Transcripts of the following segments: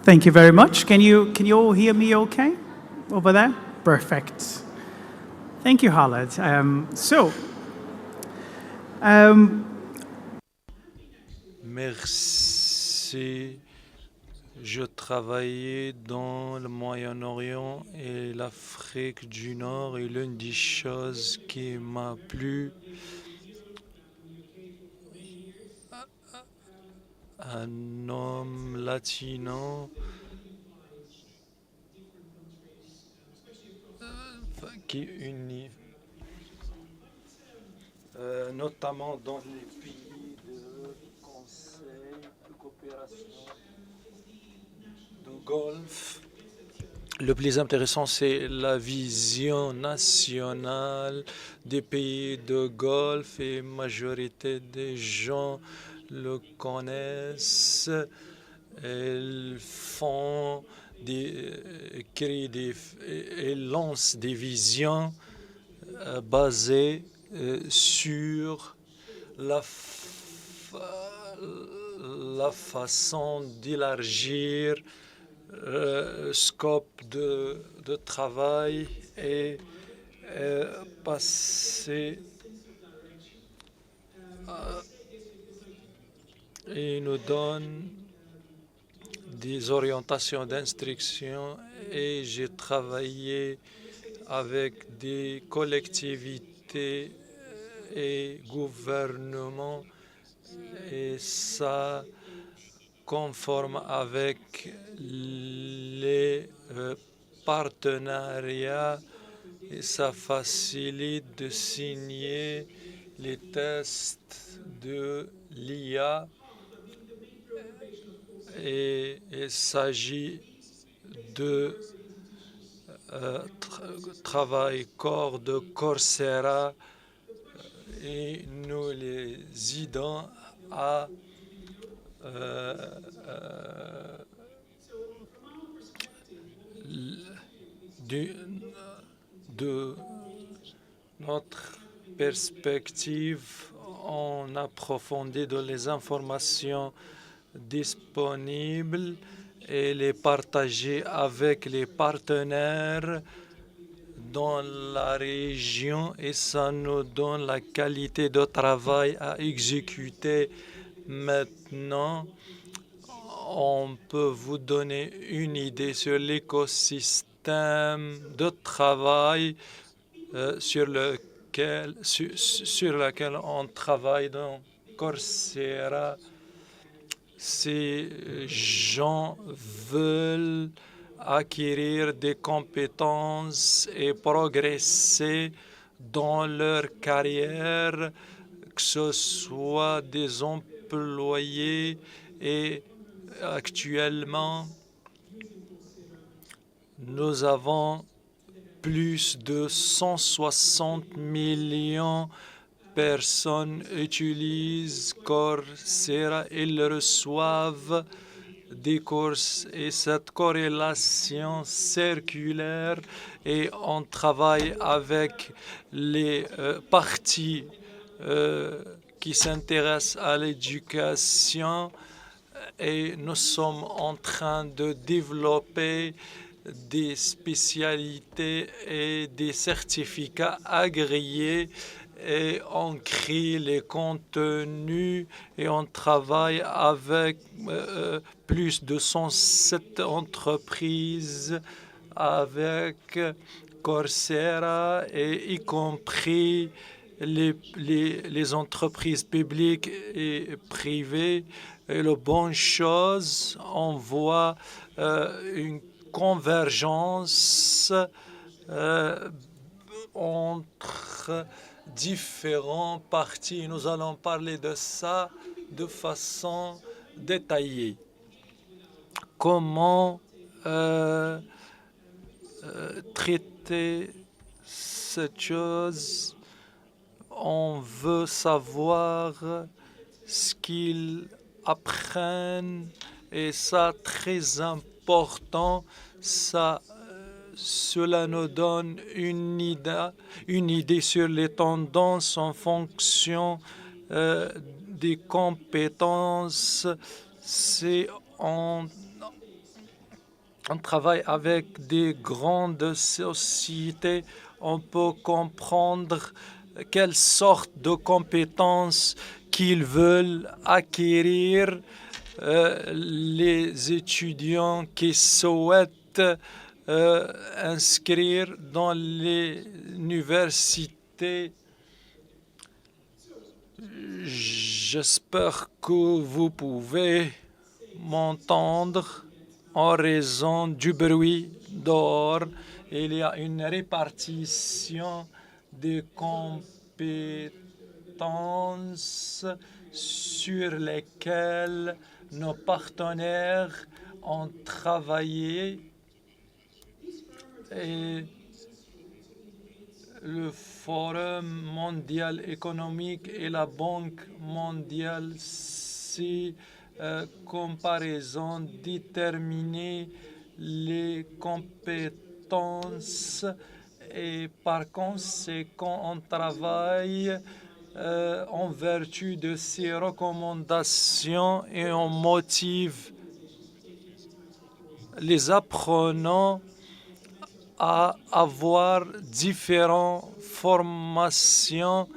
Thank you very much. Can you all hear me okay over there? Perfect. Thank you, Khaled. Merci. Je travaillais dans le Moyen-Orient et l'Afrique du Nord et l'une des choses qui m'a plu, un homme latino qui unit, notamment dans les pays de conseil, de coopération, de Golfe. Le plus intéressant, c'est la vision nationale des pays de Golfe et la majorité des gens le connaissent. Elles font et lancent des visions basées sur la façon d'élargir scope de travail et passer et nous donne des orientations d'instruction et j'ai travaillé avec des collectivités et gouvernements et ça conforme avec les partenariats et ça facilite de signer les tests de l'IA et il s'agit de travail corps de Coursera et nous les aidons à de notre perspective, on approfondit dans les informations disponibles et les partager avec les partenaires dans la région et ça nous donne la qualité de travail à exécuter. Maintenant, on peut vous donner une idée sur l'écosystème de travail sur lequel on travaille dans Coursera. Ces gens veulent acquérir des compétences et progresser dans leur carrière, que ce soit des employés et actuellement, nous avons plus de 160 millions de personnes utilisent Coursera. Ils reçoivent des courses et cette corrélation circulaire et on travaille avec les parties qui s'intéressent à l'éducation et nous sommes en train de développer des spécialités et des certificats agréés et on crée les contenus et on travaille avec plus de 107 entreprises avec Coursera et y compris les entreprises publiques et privées. Et la bonne chose, on voit une convergence entre différents partis. Nous allons parler de ça de façon détaillée. Comment traiter cette chose? On veut savoir ce qu'ils apprennent et ça très important. Cela nous donne une idée sur les tendances en fonction des compétences. C'est en on travaille avec des grandes sociétés, on peut comprendre quelle sorte de compétences qu'ils veulent acquérir, les étudiants qui souhaitent inscrire dans les universités. J'espère que vous pouvez m'entendre en raison du bruit dehors. Il y a une répartition des compétences sur lesquelles nos partenaires ont travaillé et le Forum mondial économique et la Banque mondiale, ces comparaisons déterminer les compétences et par conséquent on travaille en vertu de ces recommandations et on motive les apprenants à avoir différentes formations.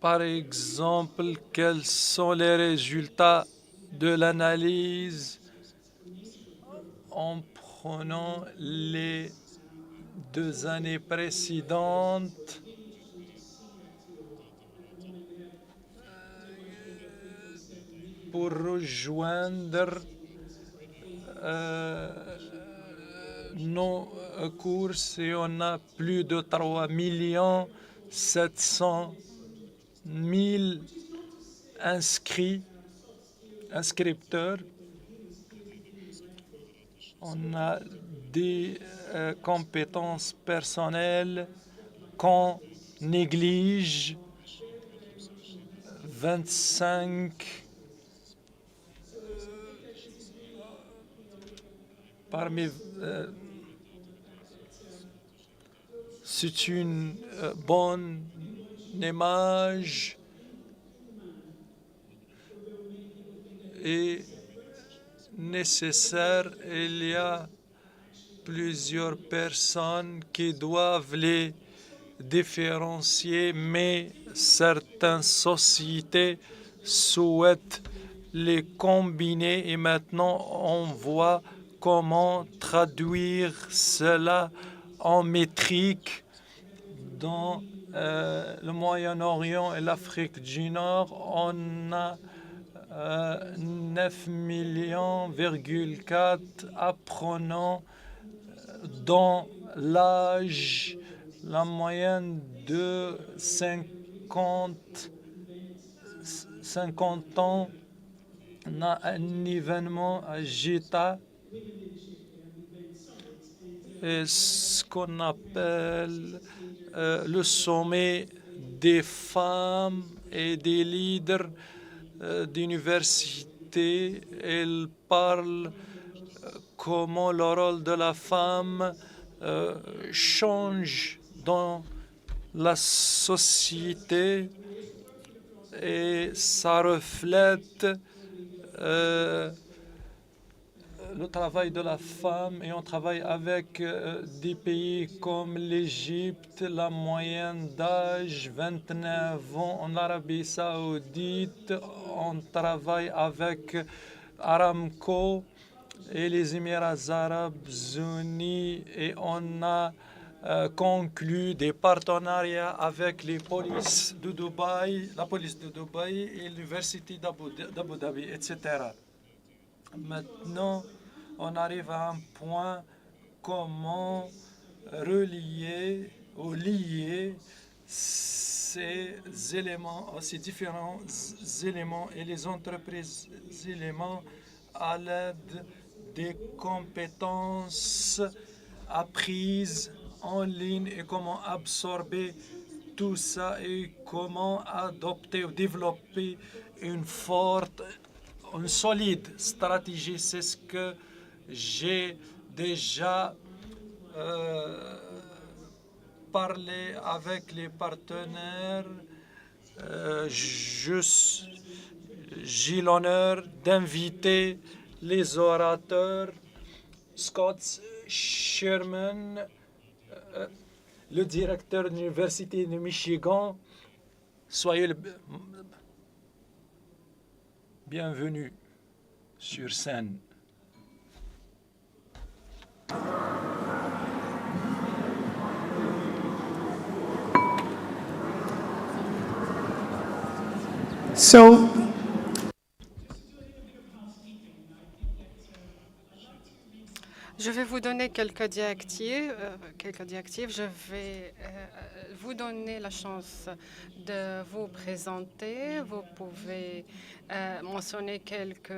Par exemple, quels sont les résultats de l'analyse en prenant les 2 années précédentes. Pour rejoindre nos courses et on a plus de 3 700 000 inscripteurs. On a des compétences personnelles qu'on néglige. 25 parmi c'est une bonne image et nécessaire. Il y a plusieurs personnes qui doivent les différencier, mais certaines sociétés souhaitent les combiner et maintenant on voit comment traduire cela en métrique dans le Moyen-Orient et l'Afrique du Nord. On a 9,4 millions apprenants dont l'âge, la moyenne de 50 ans. On a un événement à Jeddah et ce qu'on appelle le sommet des femmes et des leaders d'université. Elle parle comment le rôle de la femme change dans la société et ça reflète le travail de la femme et on travaille avec des pays comme l'Égypte, la moyenne d'âge 29 ans. En Arabie Saoudite, on travaille avec Aramco et les Émirats Arabes Unis et on a conclu des partenariats avec les polices de Dubaï, la police de Dubaï et l'université d'Abu Dhabi, etc. Maintenant, on arrive à un point comment relier ou lier ces éléments, ces différents éléments et les entreprises éléments à l'aide des compétences apprises en ligne et comment absorber tout ça et comment adopter ou développer une solide stratégie. C'est ce que j'ai déjà parlé avec les partenaires J'ai l'honneur d'inviter les orateurs Scott Sherman, le directeur de l'Université de Michigan. Soyez le bienvenue sur scène. So, je vais vous donner quelques directives. Je vais vous donner la chance de vous présenter. Vous pouvez mentionner quelques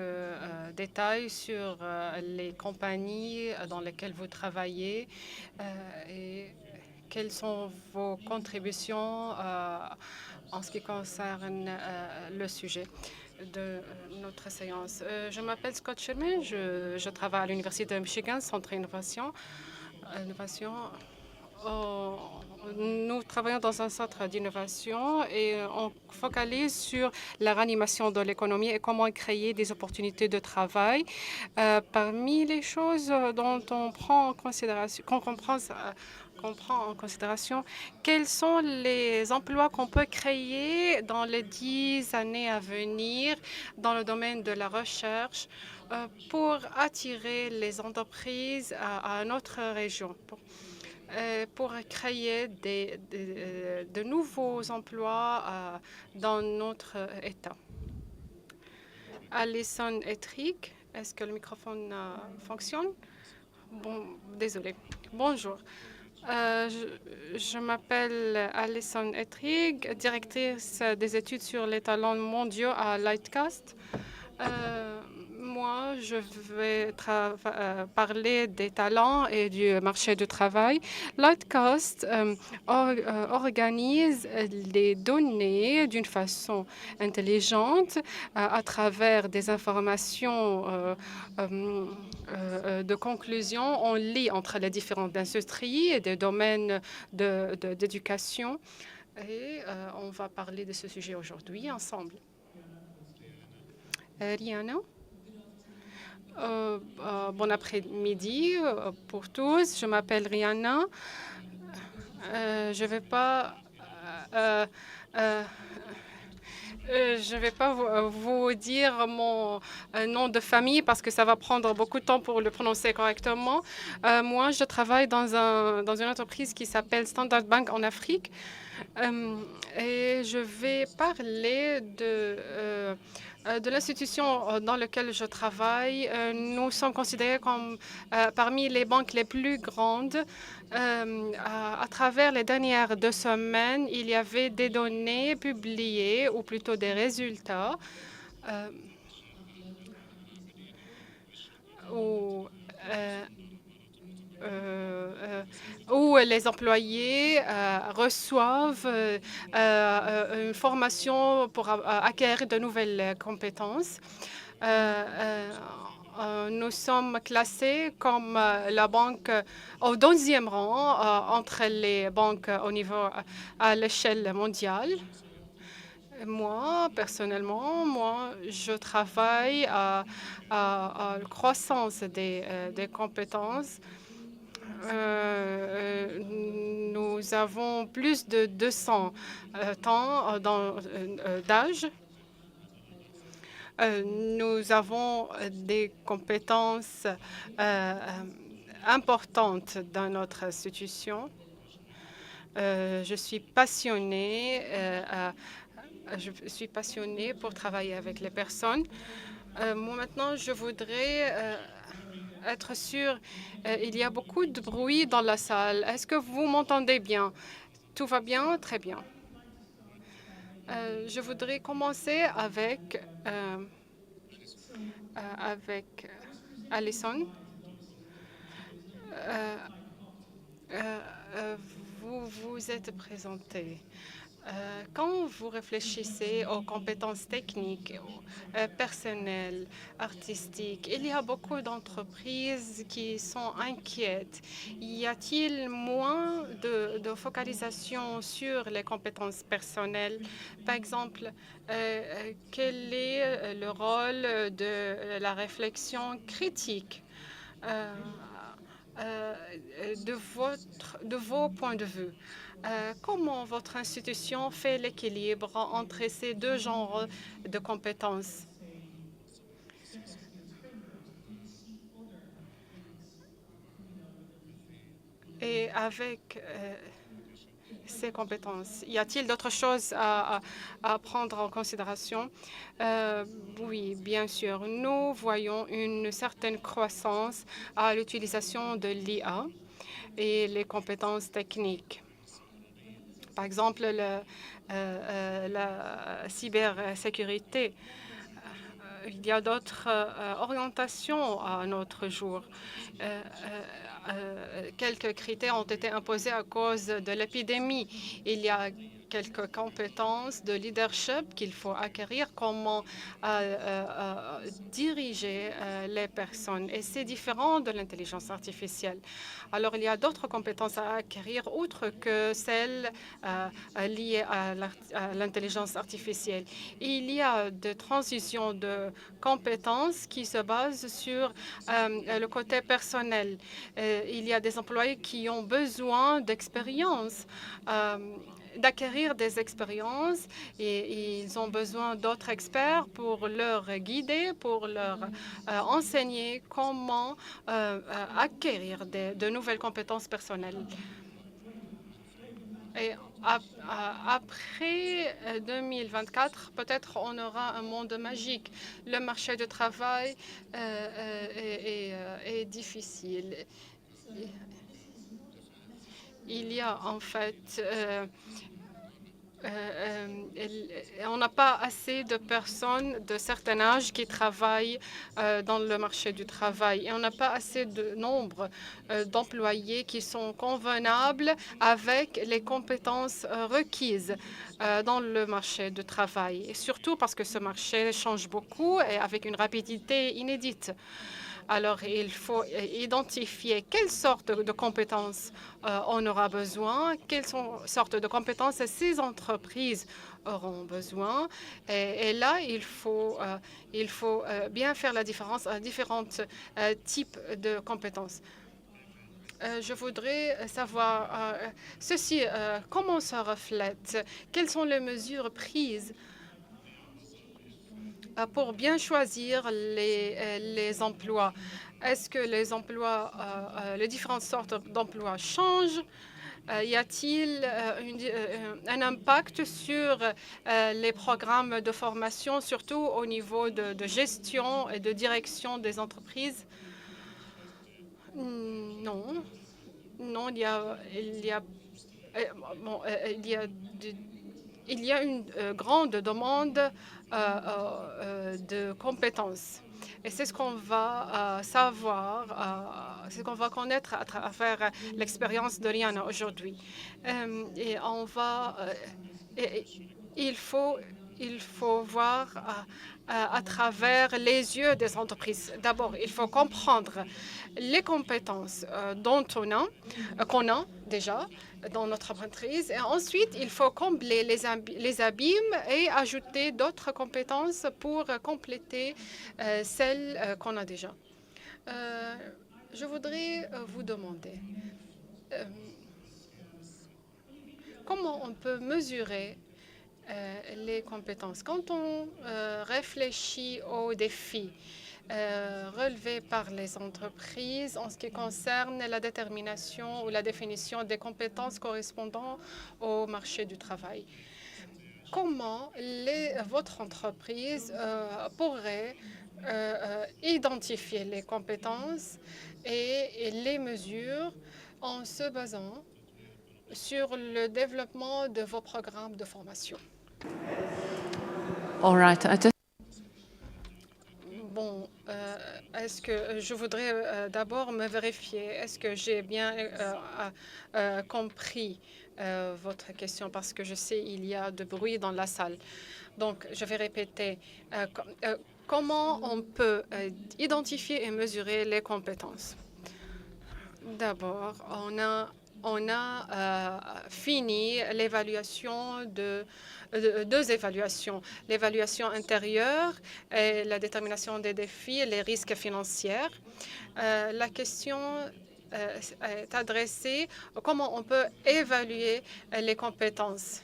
détails sur les compagnies dans lesquelles vous travaillez et quelles sont vos contributions en ce qui concerne le sujet de notre séance. Je m'appelle Scott Sherman, je travaille à l'Université de Michigan, Centre Innovation. Nous travaillons dans un centre d'innovation et on focalise sur la réanimation de l'économie et comment créer des opportunités de travail. Parmi les choses dont on prend en considération, qu'on prend en considération, quels sont les emplois qu'on peut créer dans les 10 années à venir dans le domaine de la recherche pour attirer les entreprises à notre région, pour créer de nouveaux emplois dans notre État. Alison Ettrick, est-ce que le microphone fonctionne? Bon, désolé. Bonjour. Je m'appelle Alison Ettrick, directrice des études sur les talents mondiaux à Lightcast. Moi, je vais parler des talents et du marché du travail. Lightcast organise les données d'une façon intelligente à travers des informations de conclusion. On lit entre les différentes industries et des domaines d'éducation. Et on va parler de ce sujet aujourd'hui ensemble. Rihanna. Bon après-midi pour tous. Je m'appelle Rihanna. Je ne vais pas vous dire mon nom de famille parce que ça va prendre beaucoup de temps pour le prononcer correctement. Moi, je travaille dans une entreprise qui s'appelle Standard Bank en Afrique. Et je vais parler de l'institution dans laquelle je travaille. Nous sommes considérés comme parmi les banques les plus grandes. À travers les dernières 2 semaines, il y avait des données publiées, ou plutôt des résultats, où les employés reçoivent une formation pour acquérir de nouvelles compétences. Nous sommes classés comme la banque au 12e rang entre les banques au niveau à l'échelle mondiale. Moi, personnellement, je travaille à la croissance des compétences. Nous avons plus de 200 ans d'âge. Nous avons des compétences importantes dans notre institution. Je suis passionnée pour travailler avec les personnes. Moi, maintenant, je voudrais être sûre. Il y a beaucoup de bruit dans la salle. Est-ce que vous m'entendez bien? Tout va bien? Très bien. Je voudrais commencer avec Alison. Vous vous êtes présenté. Quand vous réfléchissez aux compétences techniques, personnelles, artistiques, il y a beaucoup d'entreprises qui sont inquiètes. Y a-t-il moins de focalisation sur les compétences personnelles? Par exemple, quel est le rôle de la réflexion critique euh, de vos points de vue? Comment votre institution fait l'équilibre entre ces deux genres de compétences? Et avec ces compétences, y a-t-il d'autres choses à prendre en considération? Oui, bien sûr. Nous voyons une certaine croissance à l'utilisation de l'IA et les compétences techniques. Par exemple, la cybersécurité. Il y a d'autres orientations à notre jour. Quelques critères ont été imposés à cause de l'épidémie. Il y a quelques compétences de leadership qu'il faut acquérir, comment diriger les personnes. Et c'est différent de l'intelligence artificielle. Alors, il y a d'autres compétences à acquérir outre que celles liées à l'intelligence artificielle. Il y a des transitions de compétences qui se basent sur le côté personnel. Il y a des employés qui ont besoin d'expérience, d'acquérir des expériences, et ils ont besoin d'autres experts pour leur guider, pour leur enseigner comment acquérir de nouvelles compétences personnelles. Et après 2024, peut-être on aura un monde magique. Le marché du travail est difficile. Il y a en fait on n'a pas assez de personnes de certain âge qui travaillent dans le marché du travail, et on n'a pas assez de nombre d'employés qui sont convenables avec les compétences requises dans le marché du travail, et surtout parce que ce marché change beaucoup et avec une rapidité inédite. Alors, il faut identifier quelles sortes de compétences on aura besoin, quelles sortes de compétences ces entreprises auront besoin. Et là, il faut bien faire la différence entre différents types de compétences. Je voudrais savoir ceci, comment ça reflète, quelles sont les mesures prises pour bien choisir les emplois. Est-ce que les emplois, les différentes sortes d'emplois changent? Y a-t-il un impact sur les programmes de formation, surtout au niveau de gestion et de direction des entreprises? Non. Non, il y a une grande demande de compétences. Et c'est ce qu'on va savoir, c'est ce qu'on va connaître à travers l'expérience de Rihanna aujourd'hui. Et il faut voir à travers les yeux des entreprises. D'abord, il faut comprendre les compétences qu'on a déjà dans notre entreprise. Et ensuite, il faut combler les abîmes et ajouter d'autres compétences pour compléter celles qu'on a déjà. Je voudrais vous demander comment on peut mesurer les compétences. Quand on réfléchit aux défis relevés par les entreprises en ce qui concerne la détermination ou la définition des compétences correspondant au marché du travail, comment votre entreprise pourrait identifier les compétences et les mesures en se basant sur le développement de vos programmes de formation? All right. Bon, est-ce que je voudrais d'abord me vérifier, est-ce que j'ai bien compris votre question parce que je sais il y a de bruit dans la salle. Donc, je vais répéter. Comment on peut identifier et mesurer les compétences? D'abord, on a fini l'évaluation de deux évaluations. L'évaluation intérieure et la détermination des défis et les risques financiers. La question est adressée à comment on peut évaluer les compétences.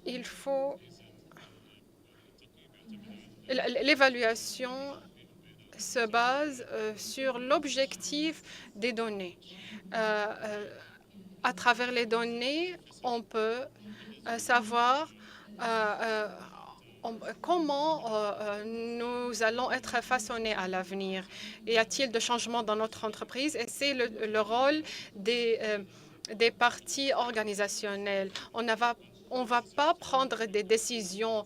Il faut l'évaluation se base sur l'objectif des données. À travers les données, on peut savoir comment nous allons être façonnés à l'avenir. Y a-t-il de changements dans notre entreprise? Et c'est le rôle des parties organisationnelles. On ne va pas prendre des décisions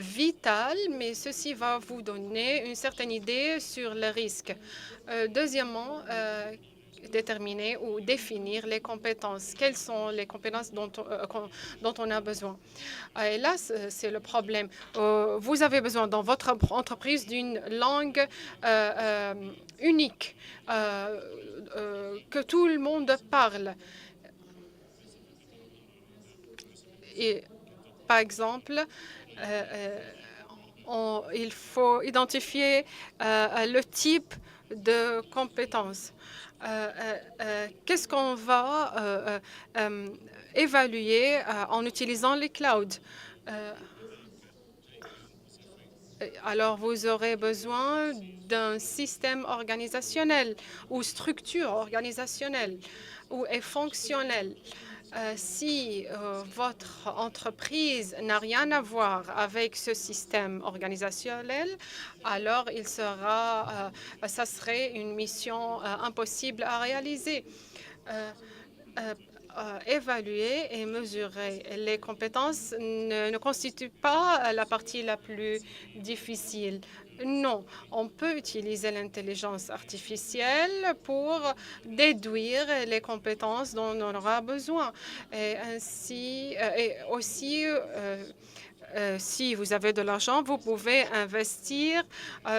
vitales, mais ceci va vous donner une certaine idée sur le risque. Deuxièmement, déterminer ou définir les compétences. Quelles sont les compétences dont on a besoin? Et là, c'est le problème. Vous avez besoin dans votre entreprise d'une langue unique, que tout le monde parle. Et, par exemple, il faut identifier le type de compétences. Qu'est-ce qu'on va évaluer en utilisant les clouds? Alors, vous aurez besoin d'un système organisationnel ou structure organisationnelle ou est fonctionnelle. Si votre entreprise n'a rien à voir avec ce système organisationnel, alors ça serait une mission impossible à réaliser. Évaluer et mesurer les compétences ne constitue pas la partie la plus difficile. Non, on peut utiliser l'intelligence artificielle pour déduire les compétences dont on aura besoin. Et ainsi, et aussi, si vous avez de l'argent, vous pouvez investir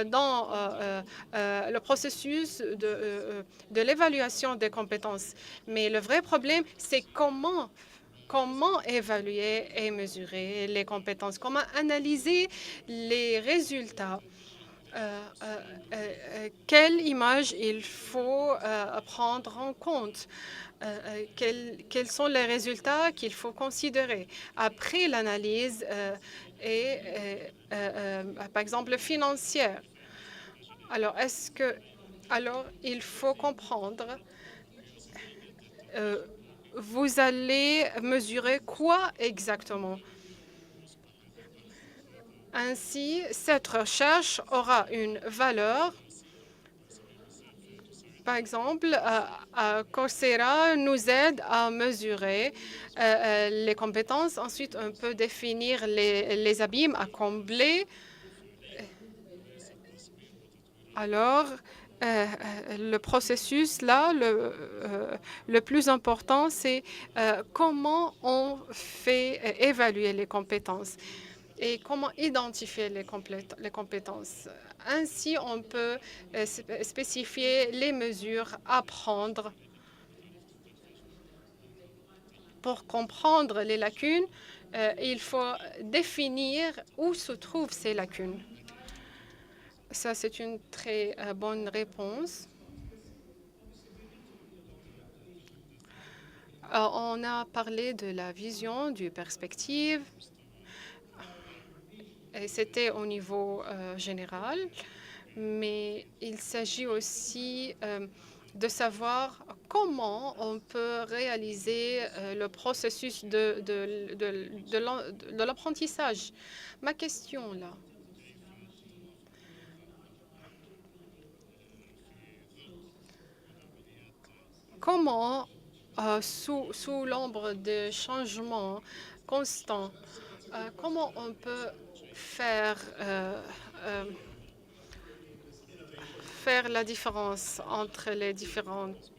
dans le processus de l'évaluation des compétences. Mais le vrai problème, c'est comment évaluer et mesurer les compétences, comment analyser les résultats. Quelle image il faut prendre en compte, quels sont les résultats qu'il faut considérer après l'analyse par exemple, financière. Alors, il faut comprendre, vous allez mesurer quoi exactement? Ainsi, cette recherche aura une valeur. Par exemple, Coursera nous aide à mesurer les compétences. Ensuite, on peut définir les abîmes à combler. Alors, le processus, là, le plus important, c'est comment on fait évaluer les compétences et comment identifier les compétences. Ainsi, on peut spécifier les mesures à prendre pour comprendre les lacunes. Il faut définir où se trouvent ces lacunes. Ça, c'est une très bonne réponse. On a parlé de la vision, du perspective. C'était au niveau général, mais il s'agit aussi de savoir comment on peut réaliser le processus de l'apprentissage. Ma question, là, comment, sous l'ombre de changements constants, comment on peut faire la différence entre les différentes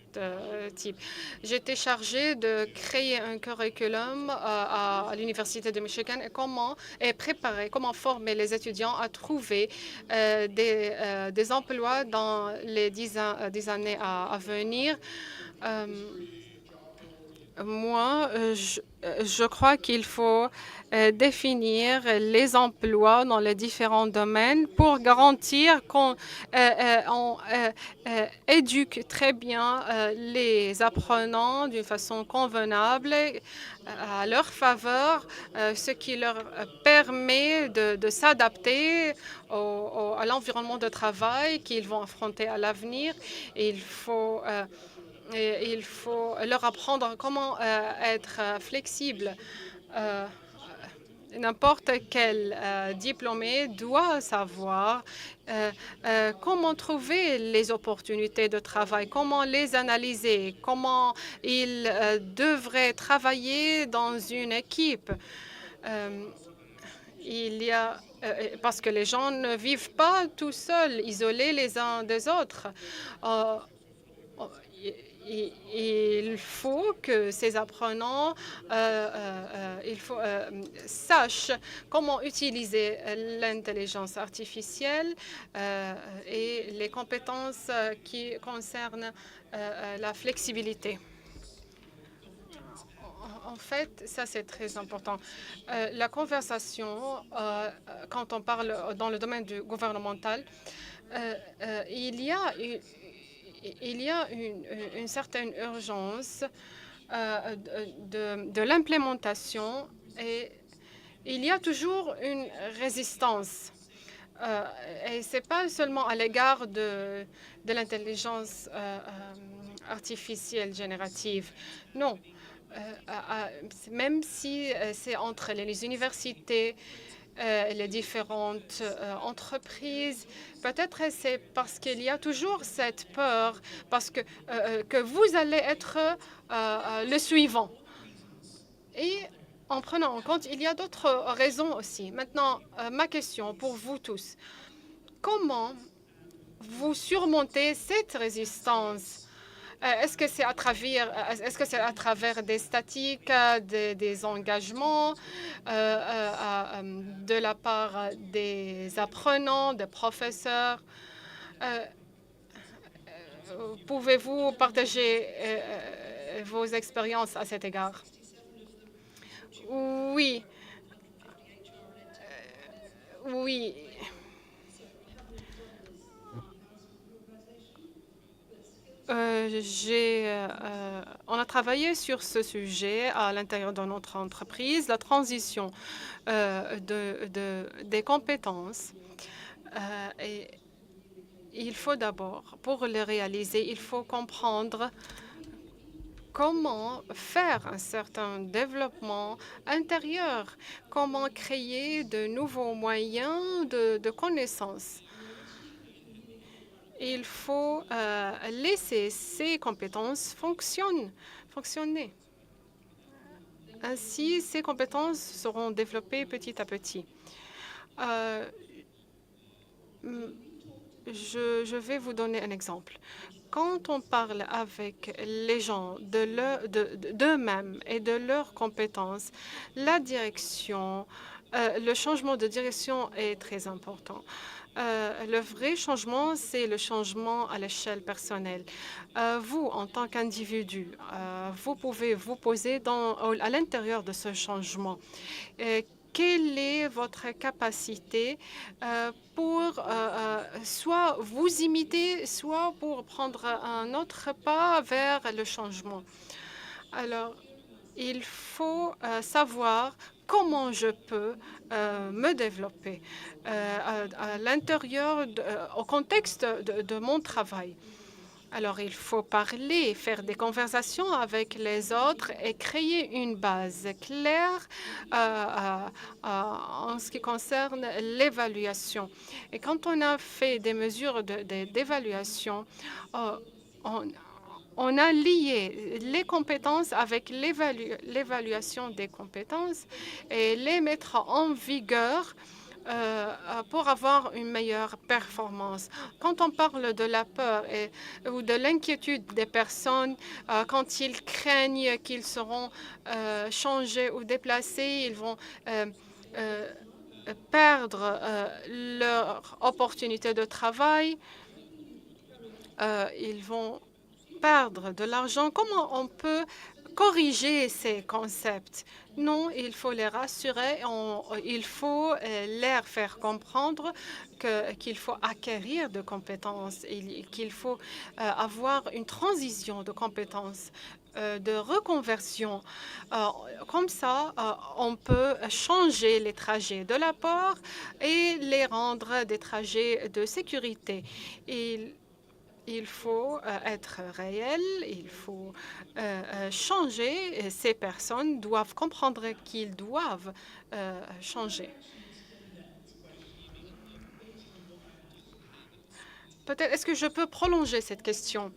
type. J'étais chargée de créer un curriculum à l'Université de Michigan et comment former les étudiants à trouver des emplois dans les 10 années à venir. Moi, je crois qu'il faut définir les emplois dans les différents domaines pour garantir qu'on éduque très bien les apprenants d'une façon convenable à leur faveur, ce qui leur permet de s'adapter à l'environnement de travail qu'ils vont affronter à l'avenir. Il faut leur apprendre comment être flexible. N'importe quel diplômé doit savoir comment trouver les opportunités de travail, comment les analyser, comment il devrait travailler dans une équipe. Parce que les gens ne vivent pas tout seuls, isolés les uns des autres. Il faut que ces apprenants sachent comment utiliser l'intelligence artificielle et les compétences qui concernent la flexibilité. En fait, ça c'est très important. La conversation, quand on parle dans le domaine du gouvernemental, il y a une certaine urgence de l'implémentation et il y a toujours une résistance. Et ce n'est pas seulement à l'égard de l'intelligence artificielle générative. Non. Même si c'est entre les universités, les différentes entreprises. Peut-être c'est parce qu'il y a toujours cette peur, parce que vous allez être le suivant. Et en prenant en compte, il y a d'autres raisons aussi. Maintenant, ma question pour vous tous. Comment vous surmontez cette résistance? Est-ce que c'est à travers des statistiques, des engagements de la part des apprenants, des professeurs? Pouvez-vous partager vos expériences à cet égard? Oui. Oui. On a travaillé sur ce sujet à l'intérieur de notre entreprise, la transition des compétences. Et il faut d'abord, pour le réaliser, il faut comprendre comment faire un certain développement intérieur, comment créer de nouveaux moyens de connaissance. Il faut laisser ces compétences fonctionner. Ainsi, ces compétences seront développées petit à petit. Je vais vous donner un exemple. Quand on parle avec les gens d'eux-mêmes et de leurs compétences, la direction, le changement de direction est très important. Le vrai changement, c'est le changement à l'échelle personnelle. Vous, en tant qu'individu, vous pouvez vous poser à l'intérieur de ce changement. Quelle est votre capacité pour soit vous imiter, soit pour prendre un autre pas vers le changement? Alors, il faut savoir comment je peux me développer à l'intérieur, au contexte de mon travail. Alors, il faut parler, faire des conversations avec les autres et créer une base claire en ce qui concerne l'évaluation. Et quand on a fait des mesures d'évaluation, on a lié les compétences avec l'évaluation des compétences et les mettre en vigueur pour avoir une meilleure performance. Quand on parle de la peur ou de l'inquiétude des personnes, quand ils craignent qu'ils seront changés ou déplacés, ils vont perdre leur opportunité de travail, ils vont perdre de l'argent. Comment on peut corriger ces concepts? Non, il faut les rassurer, il faut leur faire comprendre qu'il faut acquérir de compétences, qu'il faut avoir une transition de compétences, de reconversion. Comme ça, on peut changer les trajets de la port et les rendre des trajets de sécurité. Il faut être réel, il faut changer. Ces personnes doivent comprendre qu'ils doivent changer. Peut-être, est-ce que je peux prolonger cette question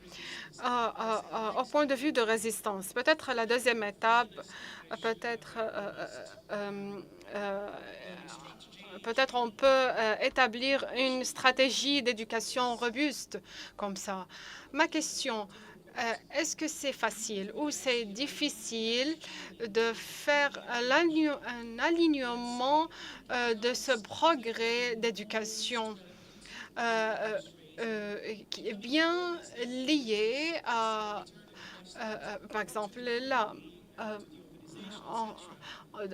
au point de vue de résistance? Peut-être la deuxième étape, peut-être peut-être on peut établir une stratégie d'éducation robuste comme ça. Ma question, est-ce que c'est facile ou c'est difficile de faire un alignement de ce progrès d'éducation qui est bien lié à, par exemple, là,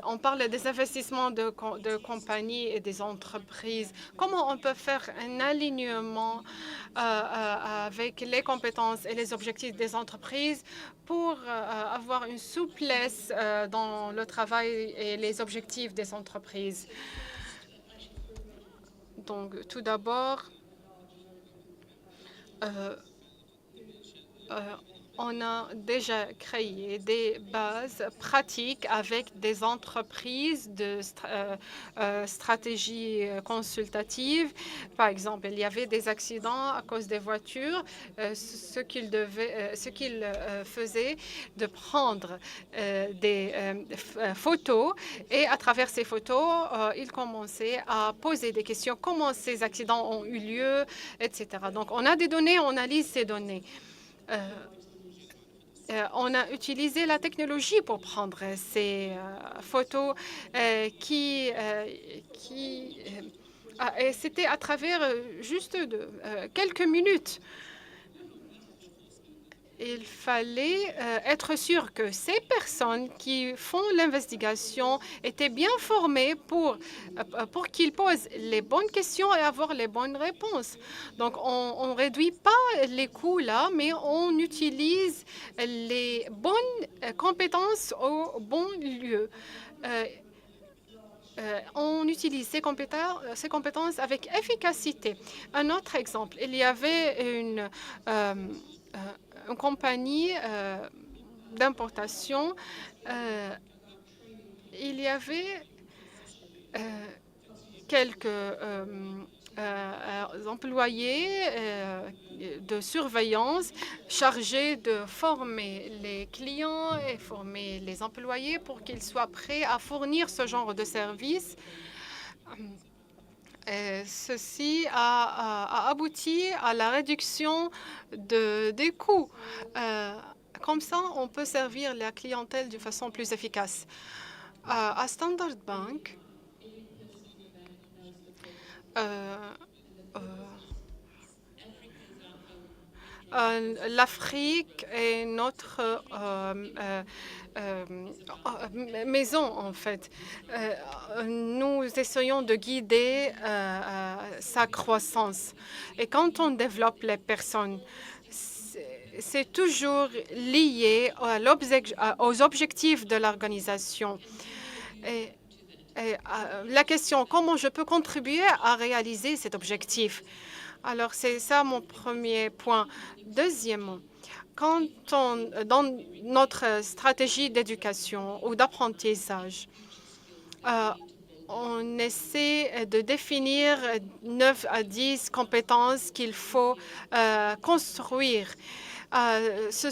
on parle des investissements de compagnies et des entreprises. Comment on peut faire un alignement avec les compétences et les objectifs des entreprises pour avoir une souplesse dans le travail et les objectifs des entreprises? Donc, tout d'abord, on a déjà créé des bases pratiques avec des entreprises de stratégie consultative. Par exemple, il y avait des accidents à cause des voitures. Ce qu'ils faisaient, de prendre des photos et à travers ces photos, ils commençaient à poser des questions. Comment ces accidents ont eu lieu, etc. Donc, on a des données, on analyse ces données. On a utilisé la technologie pour prendre ces photos et c'était à travers juste quelques minutes. Il fallait être sûr que ces personnes qui font l'investigation étaient bien formées pour qu'ils posent les bonnes questions et avoir les bonnes réponses. Donc, on ne réduit pas les coûts là, mais on utilise les bonnes compétences au bon lieu. On utilise ces compétences avec efficacité. Un autre exemple, il y avait une compagnie d'importation. Il y avait quelques employés de surveillance chargés de former les clients et former les employés pour qu'ils soient prêts à fournir ce genre de service. Ceci a abouti à la réduction des coûts. Comme ça, on peut servir la clientèle de façon plus efficace. À Standard Bank, l'Afrique est notre maison, en fait. Nous essayons de guider sa croissance. Et quand on développe les personnes, c'est toujours lié aux objectifs de l'organisation. Et la question, comment je peux contribuer à réaliser cet objectif? Alors, c'est ça mon premier point. Deuxièmement, dans notre stratégie d'éducation ou d'apprentissage, on essaie de définir 9 à 10 compétences qu'il faut construire. Ces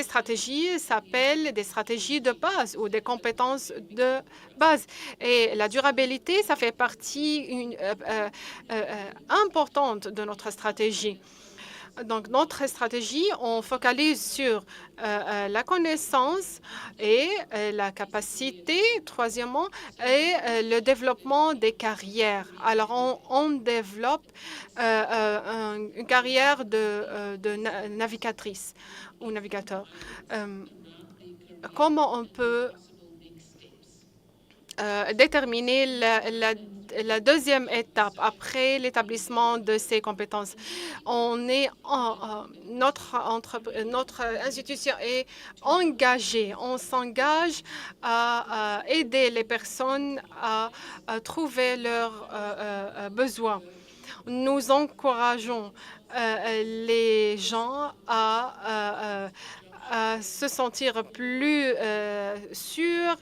stratégies s'appellent des stratégies de base ou des compétences de base. Et la durabilité, ça fait partie importante de notre stratégie. Donc, notre stratégie, on focalise sur la connaissance et la capacité, troisièmement, et le développement des carrières. Alors, on développe une carrière de navigatrice ou navigateur. Comment on peut déterminer la deuxième étape après l'établissement de ces compétences? Notre institution est engagée. On s'engage à aider les personnes à trouver leurs besoins. Nous encourageons les gens à se sentir plus sûrs,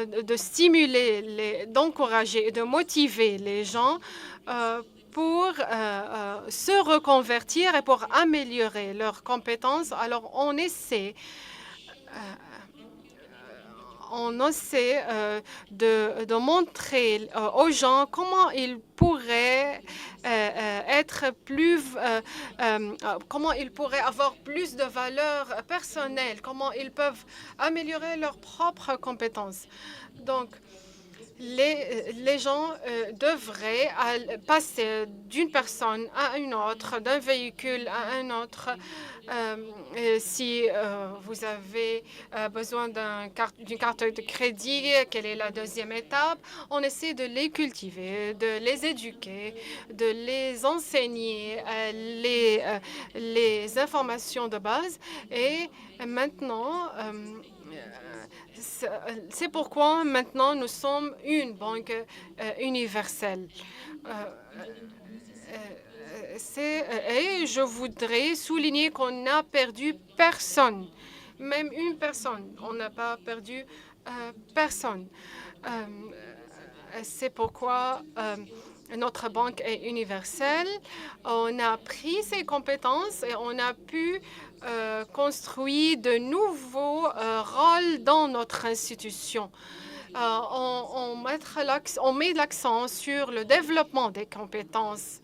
de stimuler, d'encourager et de motiver les gens pour se reconvertir et pour améliorer leurs compétences. Alors, on essaie de montrer aux gens comment ils pourraient comment ils pourraient avoir plus de valeur personnelle, comment ils peuvent améliorer leurs propres compétences. Donc, les gens devraient passer d'une personne à une autre, d'un véhicule à un autre. Si vous avez besoin d'une carte de crédit, quelle est la deuxième étape? On essaie de les cultiver, de les éduquer, de les enseigner les informations de base. Et maintenant, c'est pourquoi maintenant nous sommes une banque universelle. Et je voudrais souligner qu'on n'a perdu personne, même une personne. On n'a pas perdu personne. C'est pourquoi notre banque est universelle. On a pris ces compétences et on a pu construire de nouveaux rôles dans notre institution. On met l'accent sur le développement des compétences.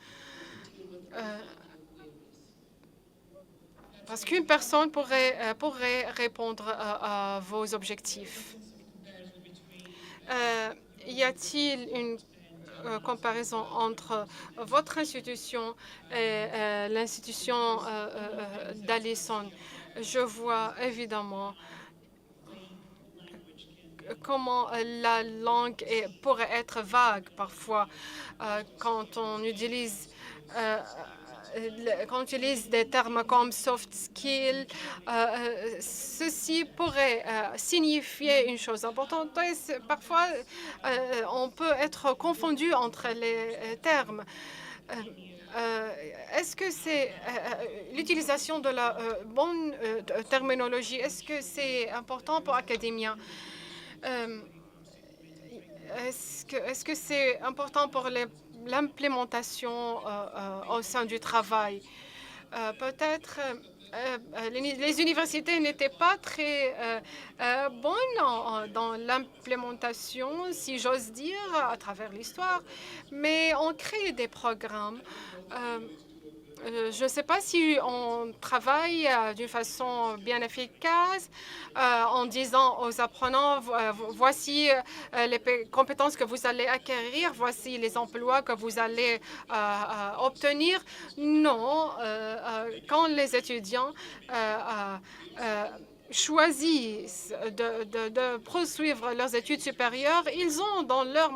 Parce qu'une personne pourrait répondre à vos objectifs. Y a-t-il une comparaison entre votre institution et l'institution d'Allison? Je vois évidemment comment la langue pourrait être vague parfois quand on utilise des termes comme soft skills. Ceci pourrait signifier une chose importante. Parfois, on peut être confondu entre les termes. Est-ce que c'est l'utilisation de la bonne terminologie? Est-ce que c'est important pour Academia? Est-ce que c'est important pour l'implémentation au sein du travail? Peut-être les universités n'étaient pas très bonnes dans l'implémentation, si j'ose dire, à travers l'histoire, mais on crée des programmes. Je ne sais pas si on travaille d'une façon bien efficace en disant aux apprenants, voici les compétences que vous allez acquérir, voici les emplois que vous allez obtenir. Non, quand les étudiants choisissent de poursuivre leurs études supérieures, ils ont dans leur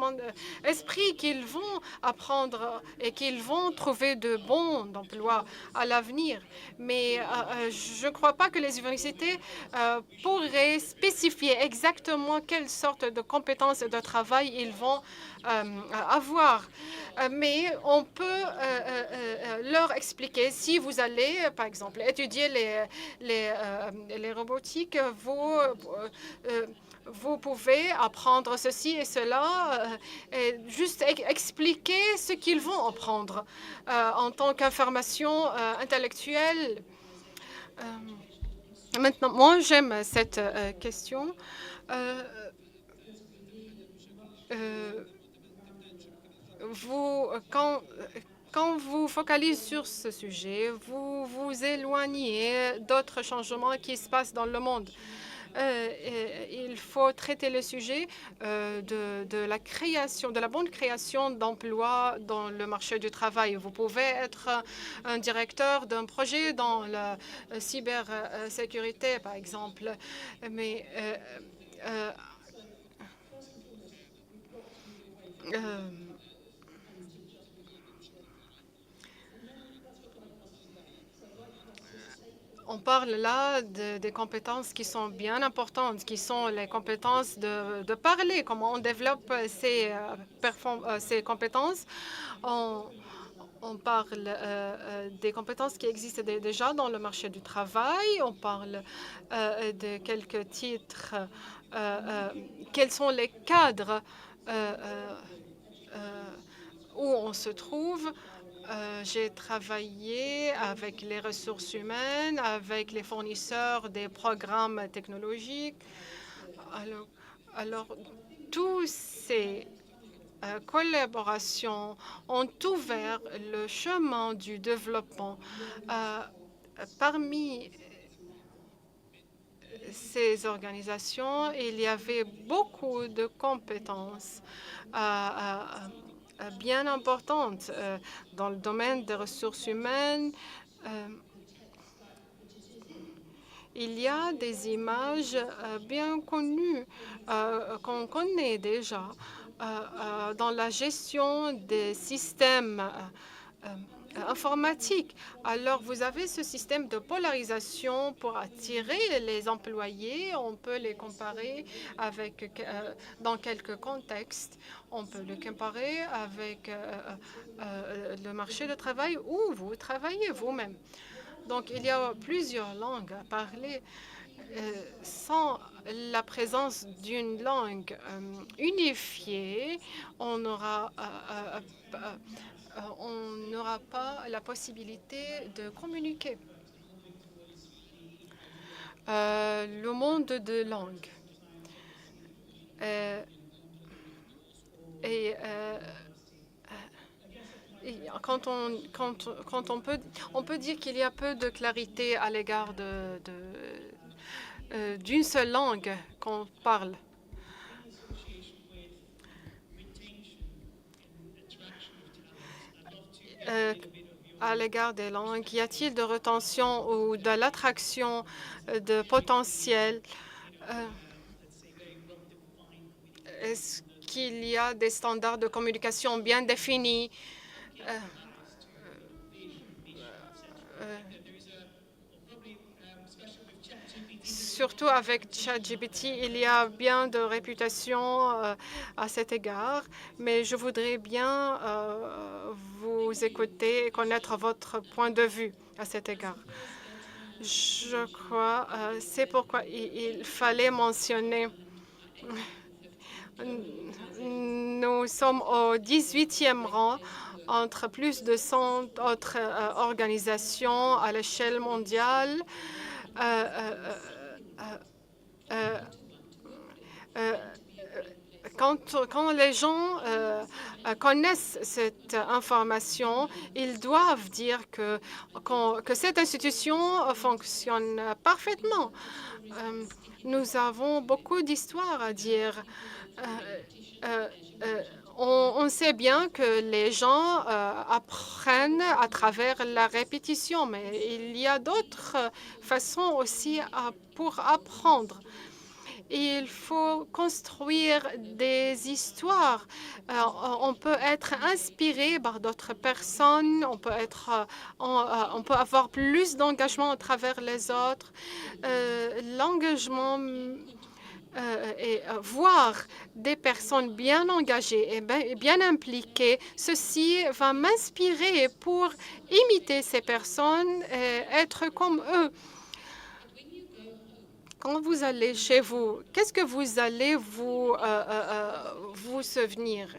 esprit qu'ils vont apprendre et qu'ils vont trouver de bons emplois à l'avenir. Mais je ne crois pas que les universités pourraient spécifiquement spécifier exactement quelle sorte de compétences de travail ils vont avoir. Mais on peut leur expliquer, si vous allez, par exemple, étudier les robotiques, vous pouvez apprendre ceci et cela, et juste expliquer ce qu'ils vont apprendre en tant qu'information intellectuelle. Maintenant, moi, j'aime cette question. Quand vous focalisez sur ce sujet, vous vous éloignez d'autres changements qui se passent dans le monde. Il faut traiter le sujet de la création, de la bonne création d'emplois dans le marché du travail. Vous pouvez être un directeur d'un projet dans la cybersécurité, par exemple, mais on parle là des compétences qui sont bien importantes, qui sont les compétences de parler, comment on développe ces compétences. On parle des compétences qui existent déjà dans le marché du travail. On parle de quelques titres. Quels sont les cadres où on se trouve. J'ai travaillé avec les ressources humaines, avec les fournisseurs des programmes technologiques. Alors tous ces collaborations ont ouvert le chemin du développement. Parmi ces organisations, il y avait beaucoup de compétences bien importantes dans le domaine des ressources humaines. Il y a des images bien connues qu'on connaît déjà dans la gestion des systèmes informatique. Alors, vous avez ce système de polarisation pour attirer les employés. On peut les comparer avec, dans quelques contextes, on peut le comparer avec le marché du travail où vous travaillez vous-même. Donc, il y a plusieurs langues à parler. Sans la présence d'une langue unifiée, on n'aura pas la possibilité de communiquer. Le monde de langue. On peut dire qu'il y a peu de clarité à l'égard d'une seule langue qu'on parle. À l'égard des langues, y a-t-il de rétention ou de l'attraction de potentiel? Est-ce qu'il y a des standards de communication bien définis? Surtout avec ChatGPT, il y a bien de réputation à cet égard, mais je voudrais bien vous écouter et connaître votre point de vue à cet égard. Je crois, c'est pourquoi il fallait mentionner. Nous sommes au 18e rang entre plus de 100 autres organisations à l'échelle mondiale. Quand les gens connaissent cette information, ils doivent dire que cette institution fonctionne parfaitement. Nous avons beaucoup d'histoires à dire. On sait bien que les gens apprennent à travers la répétition, mais il y a d'autres façons aussi pour apprendre. Il faut construire des histoires. On peut être inspiré par d'autres personnes. On peut avoir plus d'engagement à travers les autres. L'engagement et voir des personnes bien engagées et bien impliquées, ceci va m'inspirer pour imiter ces personnes et être comme eux. Quand vous allez chez vous, qu'est-ce que vous allez vous souvenir?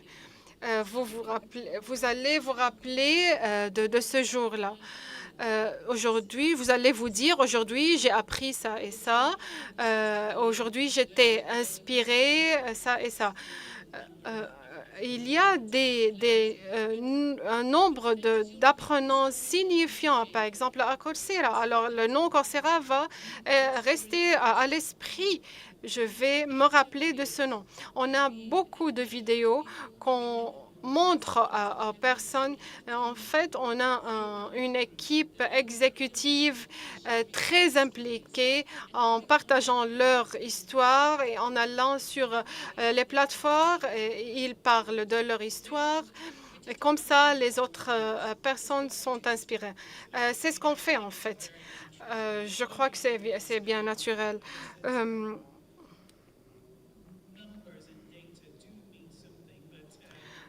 Vous allez vous rappeler de ce jour-là. Aujourd'hui, vous allez vous dire, aujourd'hui, j'ai appris ça et ça. Aujourd'hui, j'étais inspiré, ça et ça. Il y a un nombre d'apprenants signifiants, par exemple à Coursera. Alors, le nom Coursera va rester à l'esprit. Je vais me rappeler de ce nom. On a beaucoup de vidéos qu'on montre aux personnes. En fait, on a une équipe exécutive très impliquée en partageant leur histoire et en allant sur les plateformes. Ils parlent de leur histoire. Et comme ça, les autres personnes sont inspirées. C'est ce qu'on fait, en fait. Je crois que c'est bien naturel.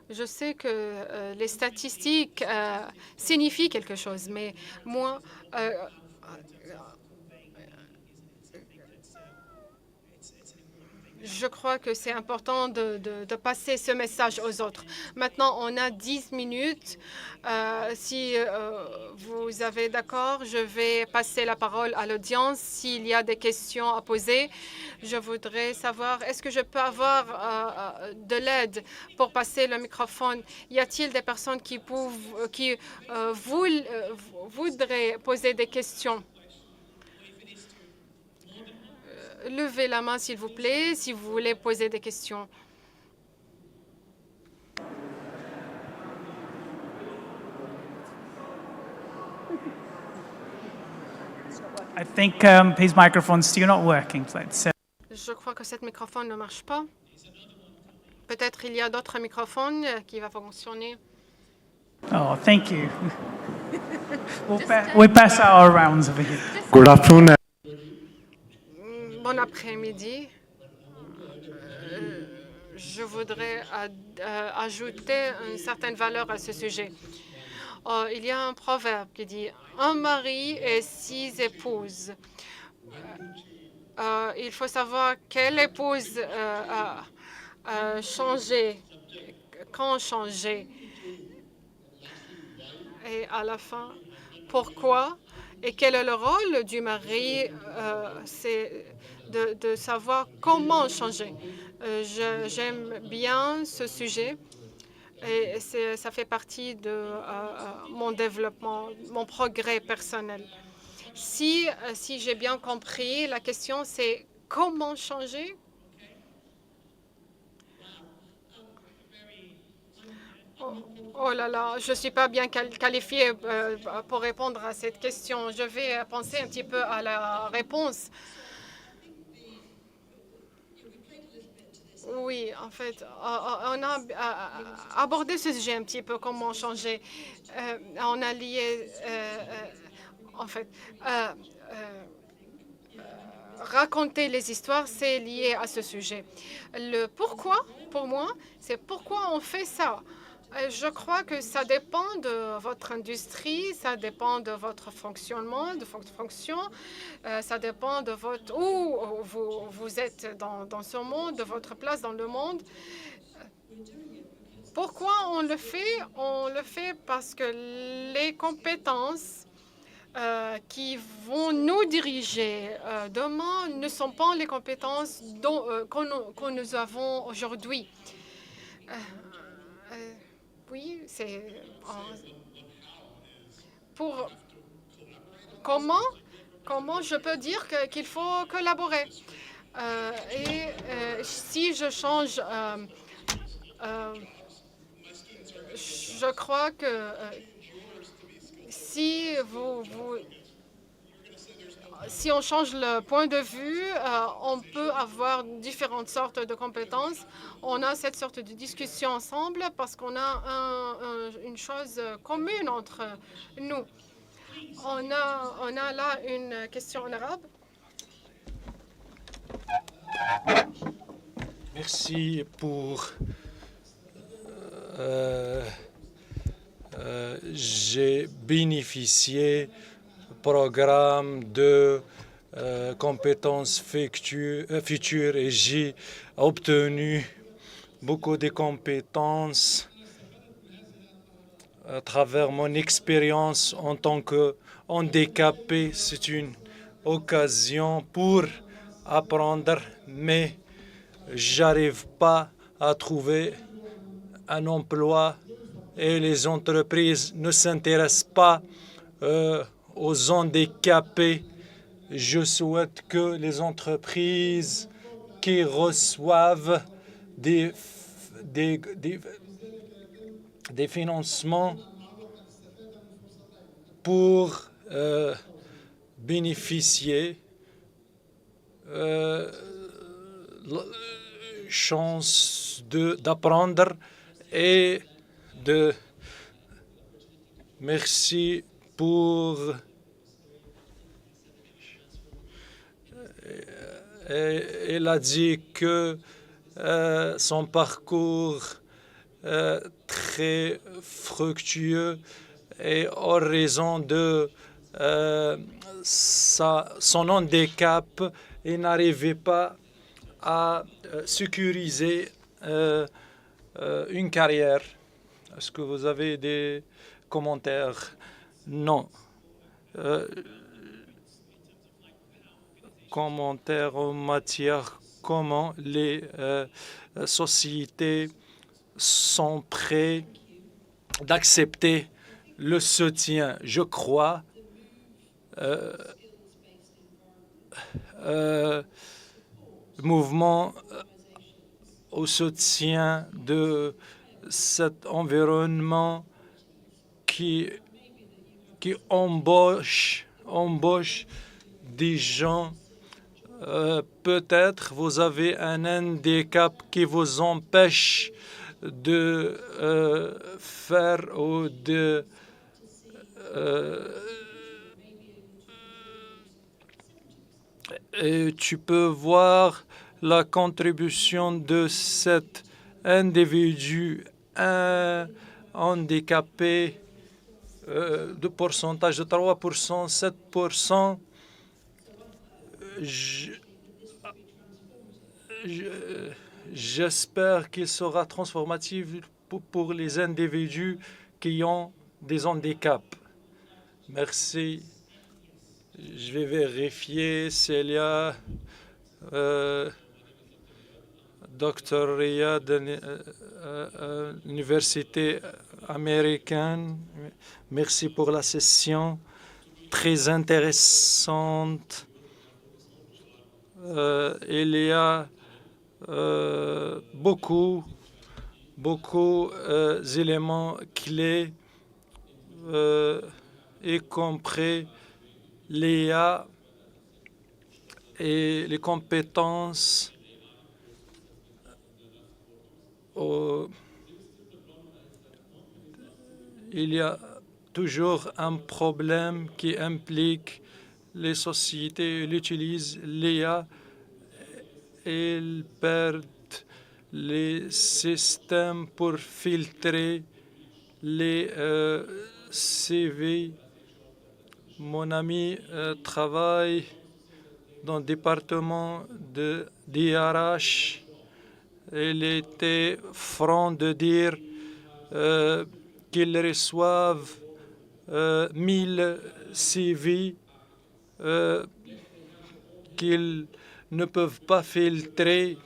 Je sais que les statistiques signifient quelque chose, mais moi, je crois que c'est important de passer ce message aux autres. Maintenant, on a 10 minutes. Si vous avez d'accord, je vais passer la parole à l'audience. S'il y a des questions à poser, je voudrais savoir, est-ce que je peux avoir de l'aide pour passer le microphone? Y a-t-il des personnes qui voudraient poser des questions? Levez la main, s'il vous plaît, si vous voulez poser des questions. I think his microphone's still not working. Je crois que ce microphone ne marche pas. Peut-être il y a d'autres microphones qui vont fonctionner. Oh, thank you. we'll pass our rounds over here. Good afternoon. Bon après-midi. Je voudrais ajouter une certaine valeur à ce sujet. Il y a un proverbe qui dit « un mari et 6 épouses ». Il faut savoir quelle épouse a changé, quand changer. Et à la fin, pourquoi et quel est le rôle du mari? C'est de savoir comment changer. J'aime bien ce sujet et ça fait partie de mon développement, mon progrès personnel. Si j'ai bien compris, la question c'est comment changer? Oh là là, je ne suis pas bien qualifiée pour répondre à cette question. Je vais penser un petit peu à la réponse. Oui, en fait, on a abordé ce sujet un petit peu, comment changer. On a lié, en fait, raconter les histoires, c'est lié à ce sujet. Le pourquoi, pour moi, c'est pourquoi on fait ça. Je crois que ça dépend de votre industrie, ça dépend de votre fonctionnement, de votre fonction, ça dépend de où vous êtes dans ce monde, de votre place dans le monde. Pourquoi on le fait? On le fait parce que les compétences qui vont nous diriger demain ne sont pas les compétences que nous avons aujourd'hui. Oui, c'est pour comment je peux dire qu'il faut collaborer. Si je change, je crois que si on change le point de vue, on peut avoir différentes sortes de compétences. On a cette sorte de discussion ensemble parce qu'on a une chose commune entre nous. On a là une question en arabe. merci pour... j'ai bénéficié du programme de compétences futures et j'ai obtenu beaucoup de compétences à travers mon expérience en tant que handicapé. C'est une occasion pour apprendre, mais j'arrive pas à trouver un emploi et les entreprises ne s'intéressent pas aux handicapés. Je souhaite que les entreprises qui reçoivent des financements pour bénéficier chance d'apprendre et de... Merci pour... Elle a dit que son parcours très fructueux et en raison de son handicap, il n'arrivait pas à sécuriser une carrière. Est-ce que vous avez des commentaires? Non. Commentaires en matière comment les sociétés sont prêtes d'accepter le soutien. Je crois mouvement au soutien de cet environnement qui embauche des gens. Peut-être vous avez un handicap qui vous empêche de faire ou de et tu peux voir la contribution de cet individu handicapé de pourcentage de 3%, 7%. J'espère qu'il sera transformatif pour les individus qui ont des handicaps. Merci. Je vais vérifier s'il y a Dr. Riyad, université américaine. Merci pour la session très intéressante. Il y a beaucoup d'éléments clés, y compris l'IA et les compétences. Il y a toujours un problème qui implique les sociétés. Elles utilisent l'IA, ils perdent les systèmes pour filtrer les CV. Mon ami travaille dans le département de DRH. Il était franc de dire qu'ils reçoivent 1000 CV qu'ils ne peuvent pas filtrer.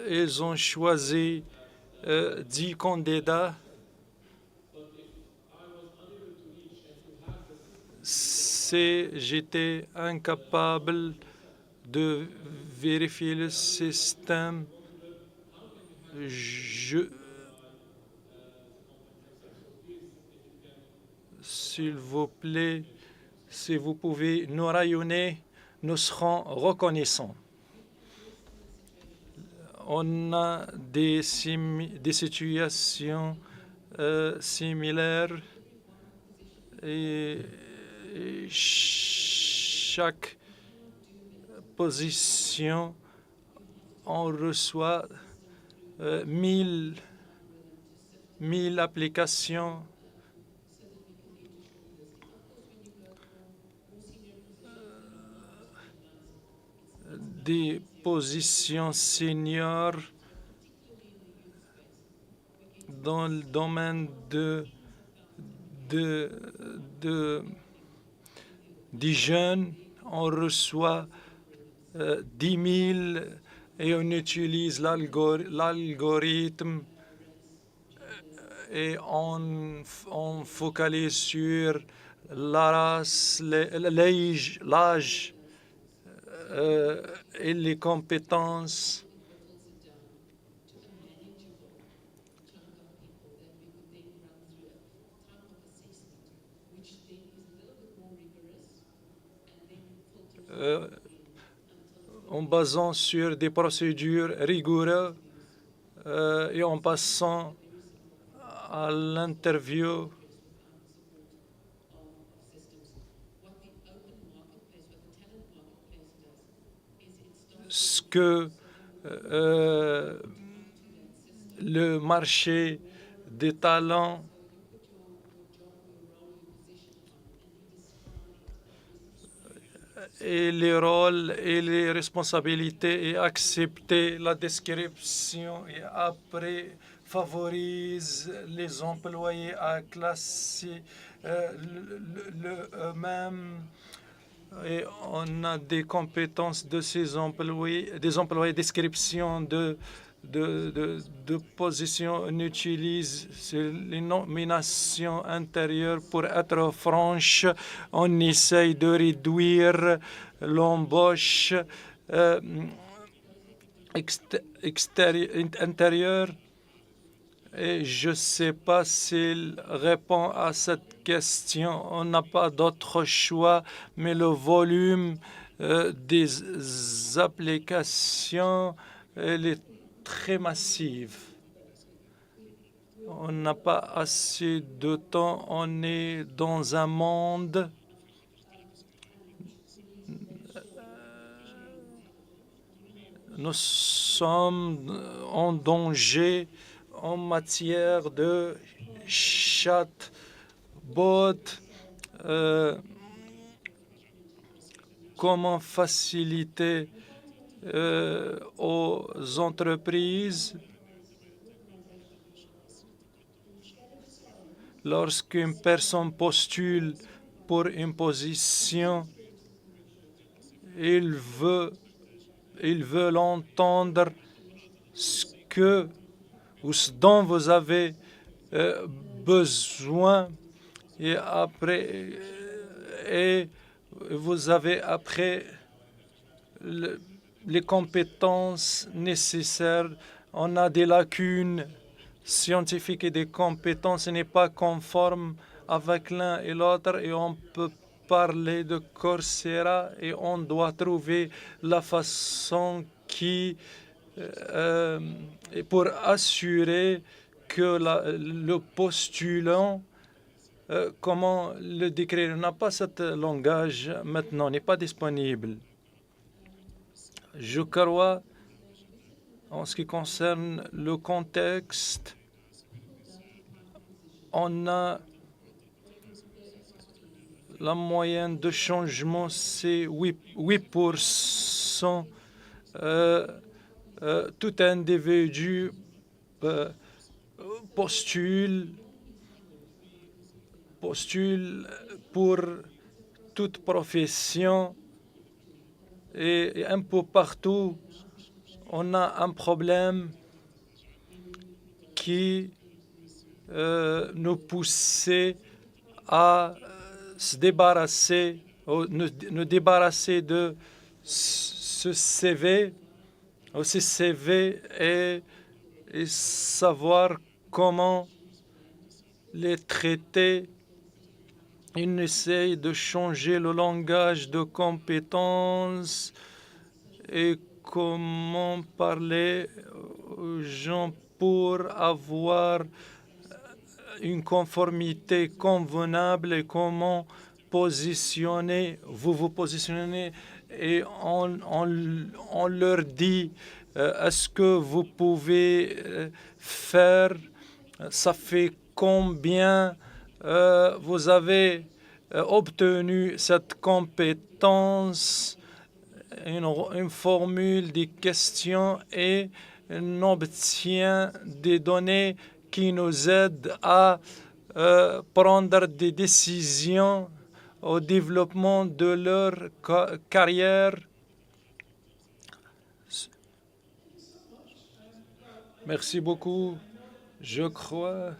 Ils ont choisi 10 candidats. J'étais incapable de vérifier le système. S'il vous plaît, si vous pouvez nous rayonner, nous serons reconnaissants. On a des situations similaires et chaque positions, on reçoit 1000 applications. Des positions seniors dans le domaine des jeunes. On reçoit 10 000 et on utilise l'algorithme et on focalise sur la race, l'âge et les compétences. En basant sur des procédures rigoureuses et en passant à l'interview. Ce que le marché des talents et les rôles et les responsabilités et accepter la description et après favorise les employés à classer eux-mêmes. Et on a des compétences de ces employés, des employés, description de position. On utilise les nominations intérieures pour être franche. On essaye de réduire l'embauche intérieure. Et je ne sais pas s'il répond à cette question. On n'a pas d'autre choix, mais le volume des applications elle est très massif. On n'a pas assez de temps. On est dans un monde nous sommes en danger en matière de chatbot. Comment faciliter aux entreprises lorsqu'une personne postule pour une position, il veut entendre ce dont vous avez besoin et après vous avez après les compétences nécessaires. On a des lacunes scientifiques et des compétences. Ce n'est pas conforme avec l'un et l'autre et on peut parler de Coursera et on doit trouver la façon pour assurer que le postulant, comment le décrire, n'a pas ce langage maintenant, n'est pas disponible. Je crois, en ce qui concerne le contexte, on a la moyenne de changement, c'est 8%. Tout individu postule pour toute profession et un peu partout, on a un problème qui nous poussait à se débarrasser, nous débarrasser de ce CV et savoir comment les traiter. On essaye de changer le langage de compétences et comment parler aux gens pour avoir une conformité convenable et comment vous vous positionnez et on leur dit est-ce que vous pouvez faire, ça fait combien vous avez obtenu cette compétence, une formule des questions et on obtient des données qui nous aident à prendre des décisions au développement de leur carrière. Merci beaucoup. Je crois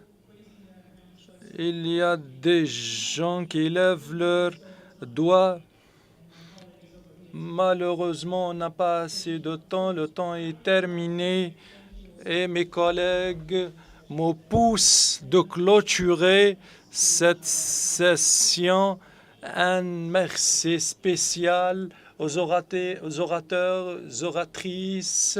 il y a des gens qui lèvent leurs doigts. Malheureusement, on n'a pas assez de temps. Le temps est terminé et mes collègues me poussent de clôturer cette session. Un merci spécial aux orateurs, aux oratrices.